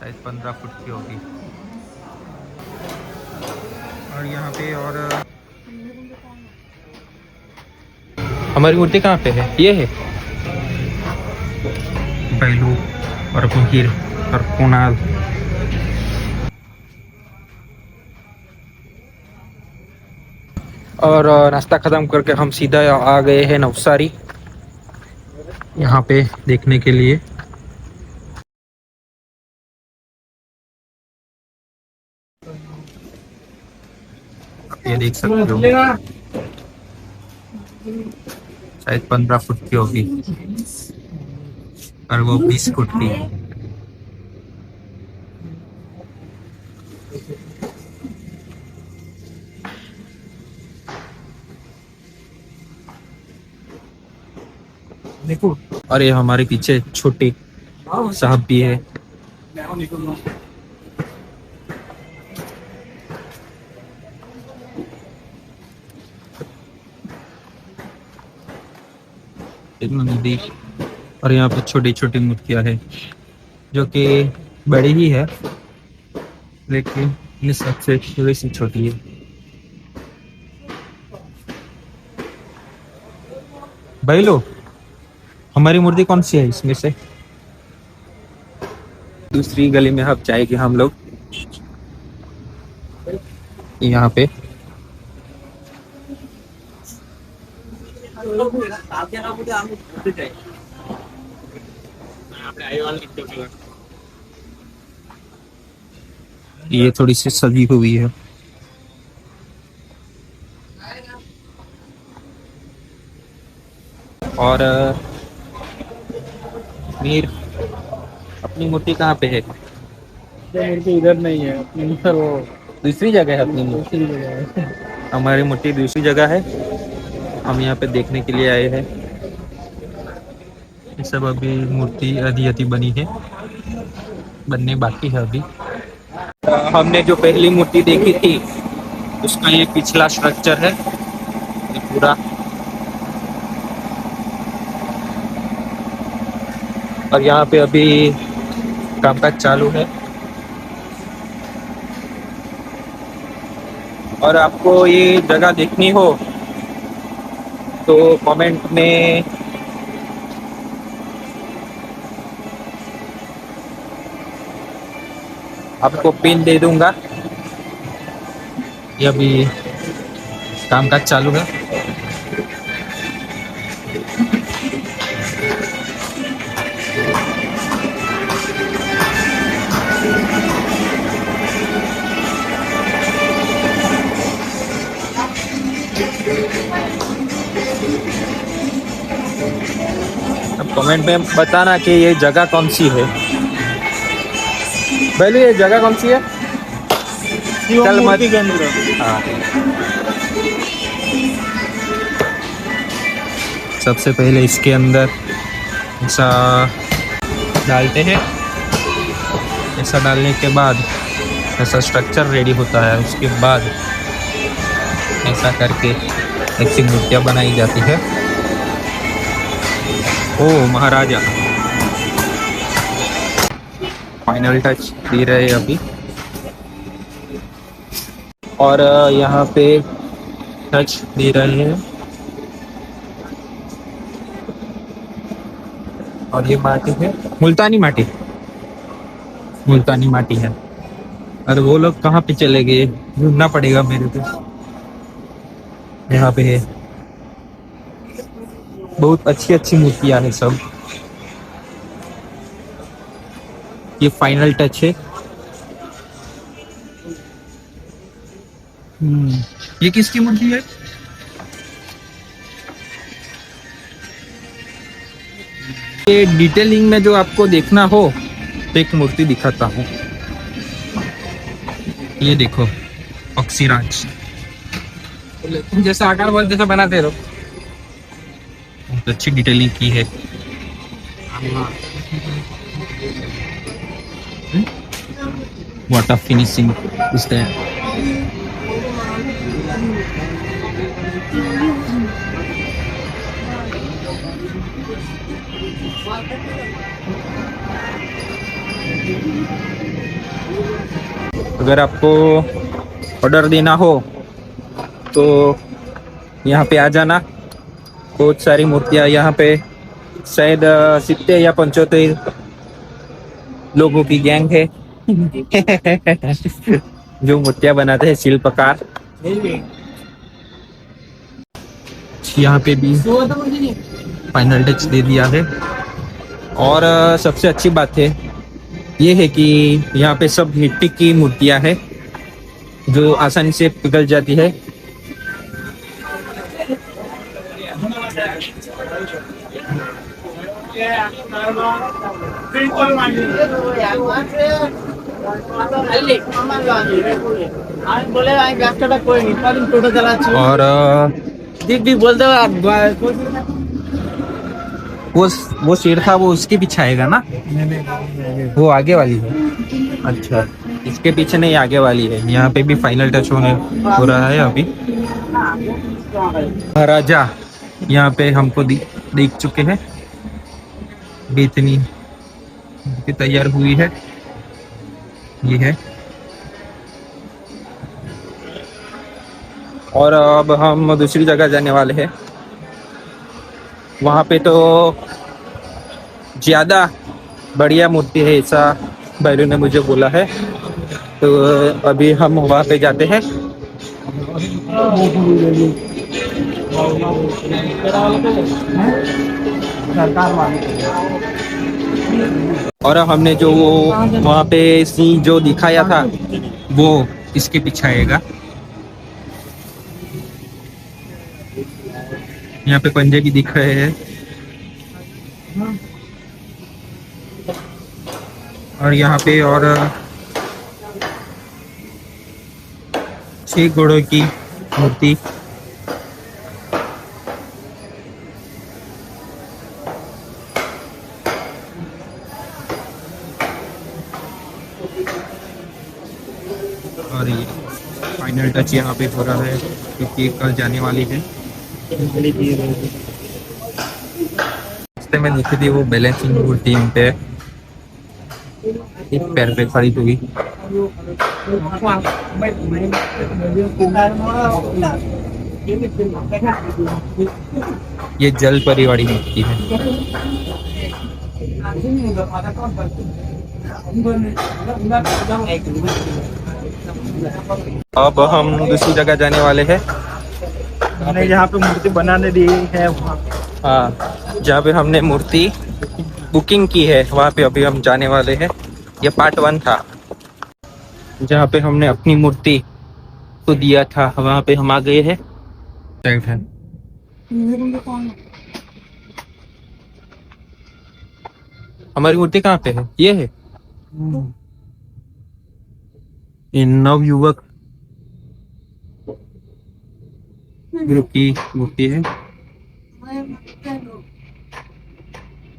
शायद 15 फुट की होगी। और यहाँ पे और हमारी मूर्ति कहाँ पे है? ये है बैलू और मिहिर और कुणाल। और नाश्ता खत्म करके हम सीधा आ गए हैं नवसारी यहाँ पे देखने के लिए। ये देख सकते हो शायद 15 फुट की होगी और वो 20 फुट की है। देखो, और ये हमारे पीछे छोटे साहब भी है। नदी और यहाँ पे छोटी छोटी मूर्तियां है जो कि बड़ी ही है लेकिन ये सबसे थोड़ी सी छोटी है। भाई लो, हमारी मूर्ति कौन सी है इसमें से? दूसरी गली में अब जाएंगे हम लोग यहाँ पे। ये थोड़ी सी सजी हुई है। और मीर, अपनी मूर्ति कहाँ पे है? मूर्ति इधर नहीं है अपनी, वो दूसरी जगह है अपनी मूर्ति। दूसरी जगह है। हमारी मूर्ति दूसरी जगह है। हम यहाँ पे देखने के लिए आए हैं। ये सब अभी मूर्ति आधी आधी बनी है, बनने बाकी है अभी। हमने जो पहली मूर्ति देखी थी उसका ये पिछला स्ट्रक्चर है ये पूरा। और यहाँ पे अभी कामकाज चालू है। और आपको ये जगह देखनी हो तो कमेंट में आपको पिन दे दूंगा। ये अभी कामकाज चालू है। अब कमेंट में बताना कि ये जगह कौन सी है। पहले ये जगह कौन सी है? चल मत। हाँ, सबसे पहले इसके अंदर ऐसा डालते हैं। ऐसा डालने के बाद ऐसा स्ट्रक्चर रेडी होता है। उसके बाद ऐसा करके ऐसी मूर्तियाँ बनाई जाती है। ओ महाराजा फाइनल टच दे रहे हैं अभी। और यहाँ पे टच दे रहे हैं। और ये माटी है मुल्तानी माटी, मुल्तानी माटी है। अरे वो लोग कहाँ पे चले गए? ढूंढना पड़ेगा मेरे को। यहाँ पे है, बहुत अच्छी अच्छी मूर्तियाँ हैं सब। ये फाइनल टच है। ये किसकी मूर्ति है? ये डिटेलिंग में जो आपको देखना हो तो एक मूर्ति दिखाता हूँ। ये देखो अक्षिराज, जैसा आकार बोल जैसा बनाते रहो। बहुत अच्छी डिटेलिंग की है। What a finishing is there. अगर आपको ऑर्डर देना हो तो यहाँ पे आ जाना। बहुत सारी मूर्तियाँ यहाँ पे, शायद 70 या 75 लोगों की गैंग है जो मूर्तियाँ बनाते हैं, शिल्पकार। यहाँ पे भी फाइनल टच दे दिया है। और सबसे अच्छी बात है ये है कि यहाँ पे सब मिट्टी की मूर्तियाँ है जो आसानी से पिघल जाती है। और दीदी बोलते वो शेर था, वो उसके पीछे आएगा ना? वो आगे वाली है। अच्छा, इसके पीछे नहीं, आगे वाली है। यहाँ पे भी फाइनल टच हो रहा है अभी। राजा यहाँ पे हमको देख चुके हैं। बेतनी तैयार हुई है, ये है। और अब हम दूसरी जगह जाने वाले हैं। वहाँ पे तो ज़्यादा बढ़िया मूर्ति है, ऐसा बैरू ने मुझे बोला है। तो अभी हम वहाँ पे जाते हैं। और हमने जो वहाँ पे सीन जो दिखाया था वो इसके पीछे आएगा। यहाँ पे पंजे भी दिख रहे हैं। और यहाँ पे और 6 घोड़ों की मूर्ति। और ये फाइनल टच यहाँ पे हो रहा है क्योंकि कल जाने वाली है। रास्ते में दिखी थी वो बैलेंसिंग मूर्ति पे, एक पैर पे खड़ी हुई। ये जल परी वाली मूर्ति है। अब हम दूसरी जगह जाने वाले हैं। हमने जहाँ पे मूर्ति बनाने दी है हाँ, जहाँ पे हमने मूर्ति बुकिंग की है वहाँ पे अभी हम जाने वाले हैं। ये पार्ट 1 था, जहाँ पे हमने अपनी मूर्ति को दिया था, वहाँ पे हम आ गए हैं। हमारी मूर्ति कहाँ पे है? ये है। ये नवयुवक ग्रुप की मूर्ति है।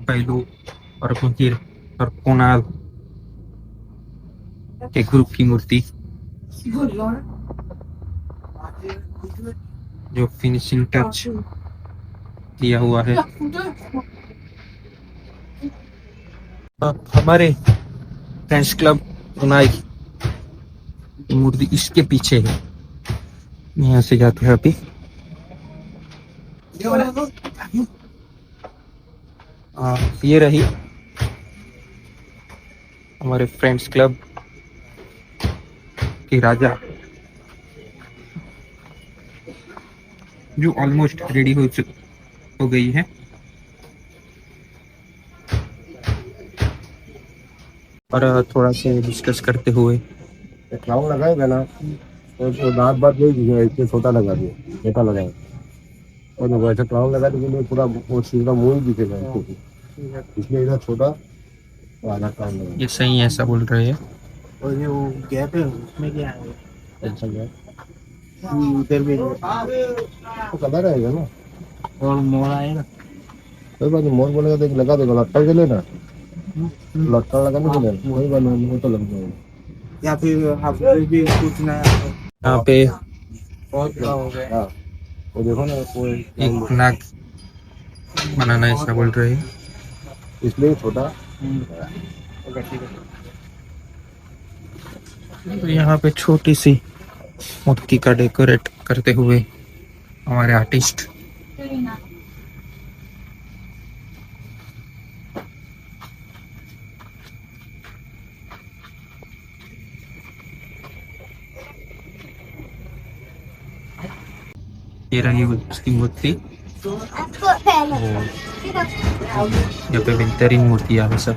बैलू और कुंतीर और कुणाल के ग्रुप की मूर्ति जो फिनिशिंग टच दिया हुआ है। हमारे फ्रेंड्स क्लब उनाई मूर्ति इसके पीछे है। यहाँ से जाते हैं अभी। ये रही हमारे फ्रेंड्स क्लब की राजा, जो ऑलमोस्ट रेडी हो गई है। और थोड़ा सा डिस्कस करते हुए क्राउन लगाएगा ना तो दांत बात नहीं दिखेगा, इससे छोटा लगा दिया, छोटा लगाए। और जब वैसे क्राउन लगाने के लिए पूरा वो सीधा मुंह ही दिखेगा, इसलिए इधर छोटा तो आधा क्राउन लगा। ये सही है, ऐसा बोल रहे हैं। और ये वो गैप है उसमें क्या है? ऐसा गया उधर भी तो कलर आएगा ना, और मोर आएगा। कोई बात नहीं, मोर बोलेगा तो एक लगा देगा, लटकन के लेना, लटकन लगाने के लेना, वही बना वो तो लग जाएगा। या फिर आपको भी कुछ ना यहाँ पे बहुत बड़ा हो गया। हाँ वो देखो ना, वो एक नाक बनाना ऐसा बोल रहे हैं। इसलिए छोटा। ओके, ठीक है। तो यहाँ पे छोटी सी मूर्ति का डेकोरेट करते हुए हमारे आर्टिस्ट। ये रही उसकी मूर्ति। यहाँ पे बेहतरीन मूर्तियाँ है सब।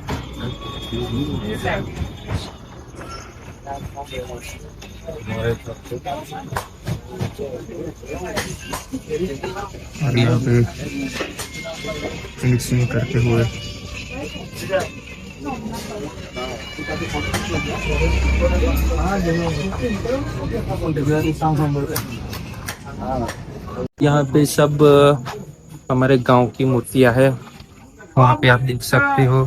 और यहाँ पे फिनिशिंग करते हुए यहाँ पे सब हमारे गांव की मूर्तियां है। वहाँ पे आप देख सकते हो।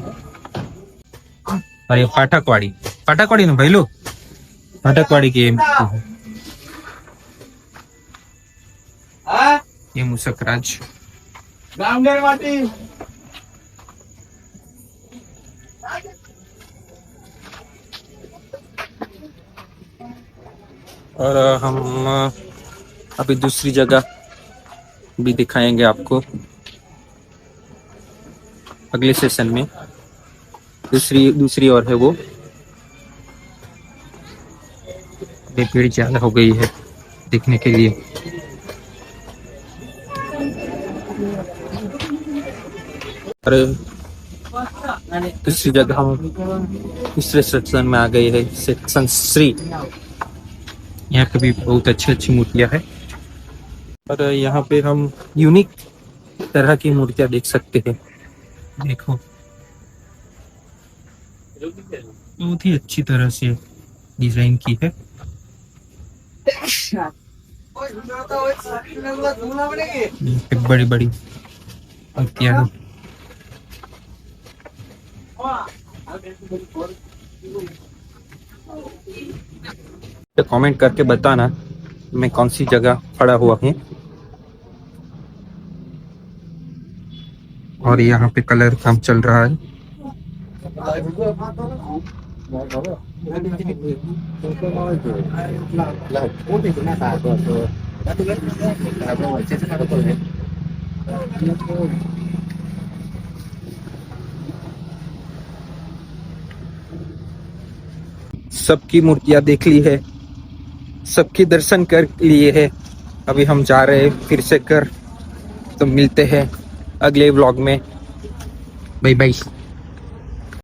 और ये फाटकवाड़ी ना भाई लो, फाटकवाड़ी की ये मुसकराज। और हम अभी दूसरी जगह भी दिखाएंगे आपको अगले सेशन में। दूसरी ओर है वो। ये भीड़ ज्यादा हो गई है देखने के लिए। अरे दूसरी जगह हम दूसरे सेक्शन में आ गए हैं, सेक्शन 3। यहाँ पे भी बहुत अच्छी मूर्तियां हैं। और यहाँ पे हम यूनिक तरह की मूर्तियां देख सकते हैं। देखो बहुत ही अच्छी तरह से डिजाइन की है। बड़ी बड़ी मूर्तियां हैं। तो कमेंट करके बताना मैं कौन सी जगह खड़ा हुआ हूँ। और यहाँ पे कलर काम चल रहा है। सबकी मूर्तियां देख ली है, सबके दर्शन कर लिए है। अभी हम जा रहे हैं फिर से कर। तो मिलते हैं अगले व्लॉग में। Bye bye.